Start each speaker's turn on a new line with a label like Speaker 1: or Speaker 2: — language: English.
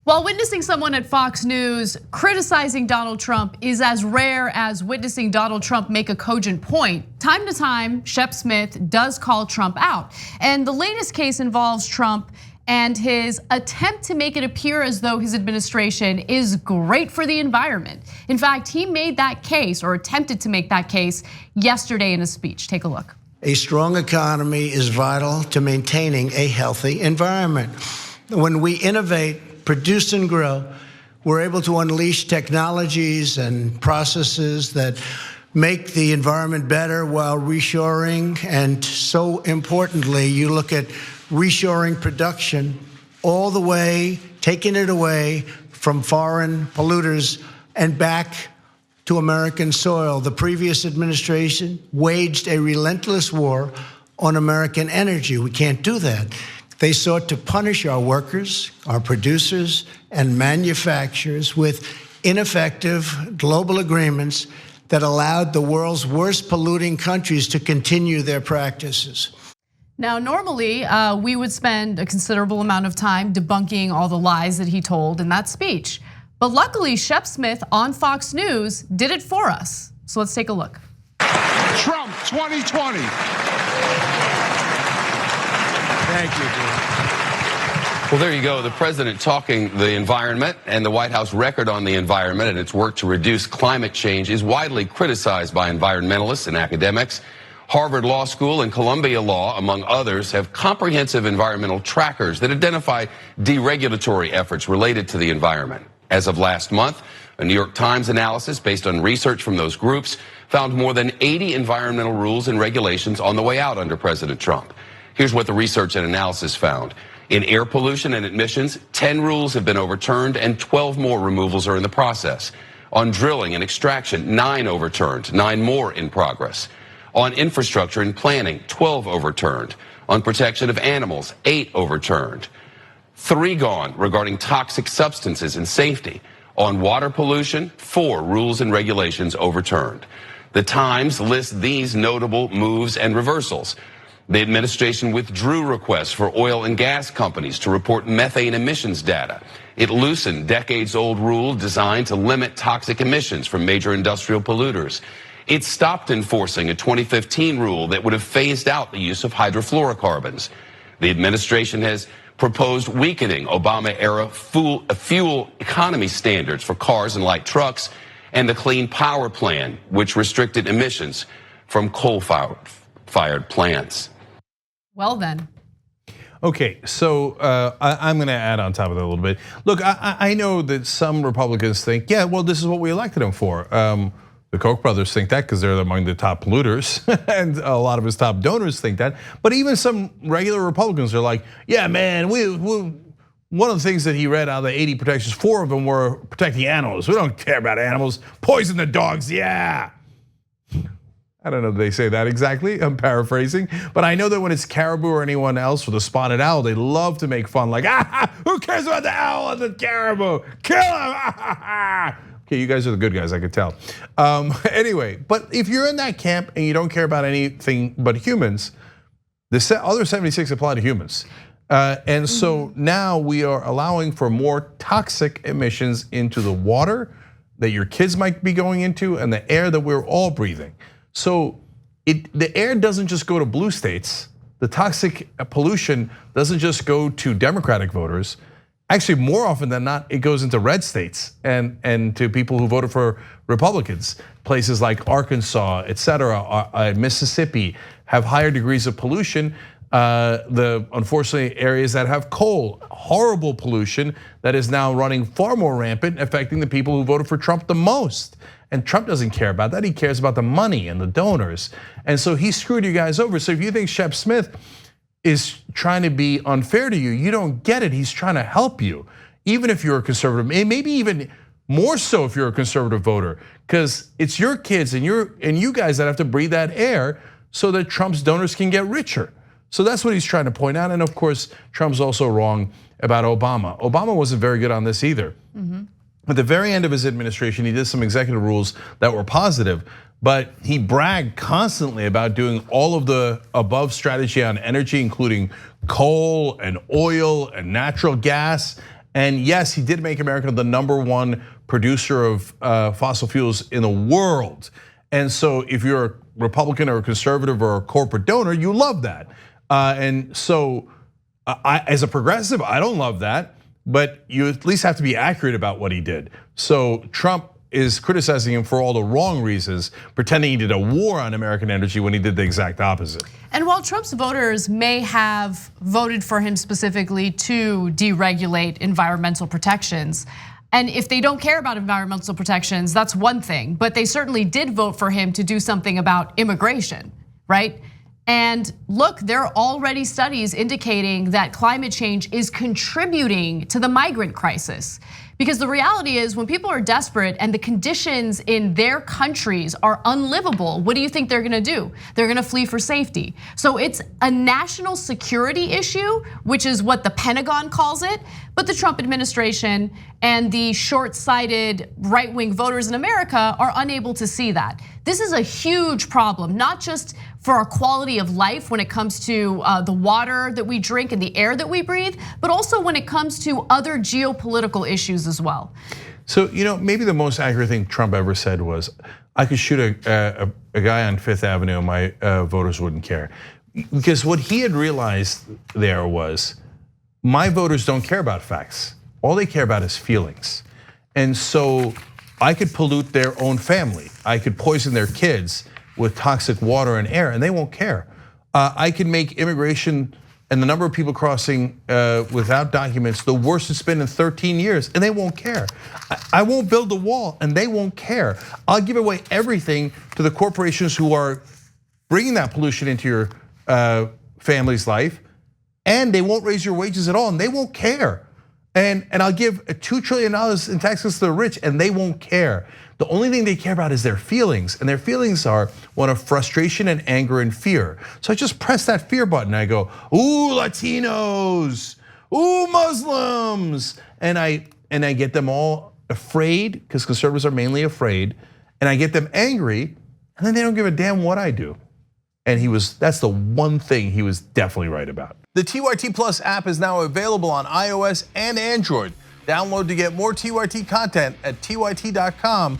Speaker 1: While witnessing someone at Fox News criticizing Donald Trump is as rare as witnessing Donald Trump make a cogent point, time to time, Shep Smith does call Trump out. And the latest case involves Trump and his attempt to make it appear as though his administration is great for the environment. In fact, he made that case, or attempted to make that case, yesterday in a speech. Take a look.
Speaker 2: A strong economy is vital to maintaining a healthy environment. When we innovate, produce and grow, we're able to unleash technologies and processes that make the environment better while reshoring. And so importantly, you look at reshoring production all the way, taking it away from foreign polluters and back to American soil. The previous administration waged a relentless war on American energy. We can't do that. They sought to punish our workers, our producers, and manufacturers with ineffective global agreements that allowed the world's worst polluting countries to continue their practices.
Speaker 1: Now, normally, we would spend a considerable amount of time debunking all the lies that he told in that speech. But luckily, Shep Smith on Fox News did it for us. So let's take a look.
Speaker 3: Trump 2020.
Speaker 4: Thank you, dude.
Speaker 5: Well, there you go. The president talking the environment, and the White House record on the environment and its work to reduce climate change is widely criticized by environmentalists and academics. Harvard Law School and Columbia Law, among others, have comprehensive environmental trackers that identify deregulatory efforts related to the environment. As of last month, a New York Times analysis based on research from those groups found more than 80 environmental rules and regulations on the way out under President Trump. Here's what the research and analysis found. In air pollution and emissions, 10 rules have been overturned and 12 more removals are in the process. On drilling and extraction, 9 overturned, 9 more in progress. On infrastructure and planning, 12 overturned. On protection of animals, 8 overturned. 3 gone regarding toxic substances and safety. On water pollution, 4 rules and regulations overturned. The Times lists these notable moves and reversals. The administration withdrew requests for oil and gas companies to report methane emissions data. It loosened decades-old rule designed to limit toxic emissions from major industrial polluters. It stopped enforcing a 2015 rule that would have phased out the use of hydrofluorocarbons. The administration has proposed weakening Obama-era fuel economy standards for cars and light trucks, and the Clean Power Plan, which restricted emissions from coal-fired plants.
Speaker 1: Well then.
Speaker 4: Okay, so I'm going to add on top of that a little bit. Look, I know that some Republicans think, yeah, well, this is what we elected him for. The Koch brothers think that because they're among the top polluters, and a lot of his top donors think that. But even some regular Republicans are like, yeah, man, one of the things that he read out of the 80 protections, 4 of them were protecting animals. We don't care about animals. Poison the dogs, yeah. I don't know if they say that exactly, I'm paraphrasing. But I know that when it's caribou or anyone else with a spotted owl, they love to make fun like, who cares about the owl and the caribou? Kill him, Okay, you guys are the good guys, I could tell. Anyway, but if you're in that camp and you don't care about anything but humans, the other 76 apply to humans. And so now we are allowing for more toxic emissions into the water that your kids might be going into and the air that we're all breathing. So the air doesn't just go to blue states. The toxic pollution doesn't just go to Democratic voters. Actually, more often than not, it goes into red states and to people who voted for Republicans. Places like Arkansas, et cetera, Mississippi have higher degrees of pollution. Unfortunately, areas that have coal, horrible pollution that is now running far more rampant, affecting the people who voted for Trump the most. And Trump doesn't care about that. He cares about the money and the donors. And so he screwed you guys over. So if you think Shep Smith is trying to be unfair to you, you don't get it. He's trying to help you, even if you're a conservative, maybe even more so if you're a conservative voter, because it's your kids and you guys that have to breathe that air so that Trump's donors can get richer. So that's what he's trying to point out. And of course, Trump's also wrong about Obama. Obama wasn't very good on this either. At the very end of his administration, he did some executive rules that were positive, but he bragged constantly about doing all of the above strategy on energy, including coal and oil and natural gas. And yes, he did make America the #1 producer of fossil fuels in the world. And so if you're a Republican or a conservative or a corporate donor, you love that. And so as a progressive, I don't love that, but you at least have to be accurate about what he did. So Trump is criticizing him for all the wrong reasons, pretending he did a war on American energy when he did the exact opposite.
Speaker 1: And while Trump's voters may have voted for him specifically to deregulate environmental protections, and if they don't care about environmental protections, that's one thing, but they certainly did vote for him to do something about immigration, right? And look, there are already studies indicating that climate change is contributing to the migrant crisis. Because the reality is, when people are desperate and the conditions in their countries are unlivable, what do you think they're gonna do? They're gonna flee for safety. So it's a national security issue, which is what the Pentagon calls it. But the Trump administration and the short-sighted right-wing voters in America are unable to see that. This is a huge problem, not just for our quality of life when it comes to the water that we drink and the air that we breathe, but also when it comes to other geopolitical issues as well.
Speaker 4: So, maybe the most accurate thing Trump ever said was, I could shoot a guy on Fifth Avenue and my voters wouldn't care. Because what he had realized there was, my voters don't care about facts. All they care about is feelings. And so I could pollute their own family. I could poison their kids with toxic water and air, and they won't care. I can make immigration and the number of people crossing without documents the worst it's been in 13 years, and they won't care. I won't build a wall, and they won't care. I'll give away everything to the corporations who are bringing that pollution into your family's life, and they won't raise your wages at all, and they won't care. And I'll give $2 trillion in taxes to the rich, and they won't care. The only thing they care about is their feelings, and their feelings are one of frustration and anger and fear. So I just press that fear button. I go, ooh, Latinos, ooh, Muslims, and I get them all afraid, because conservatives are mainly afraid, and I get them angry, and then they don't give a damn what I do. And that's the one thing he was definitely right about.
Speaker 6: The TYT Plus app is now available on iOS and Android. Download to get more TYT content at tyt.com/app.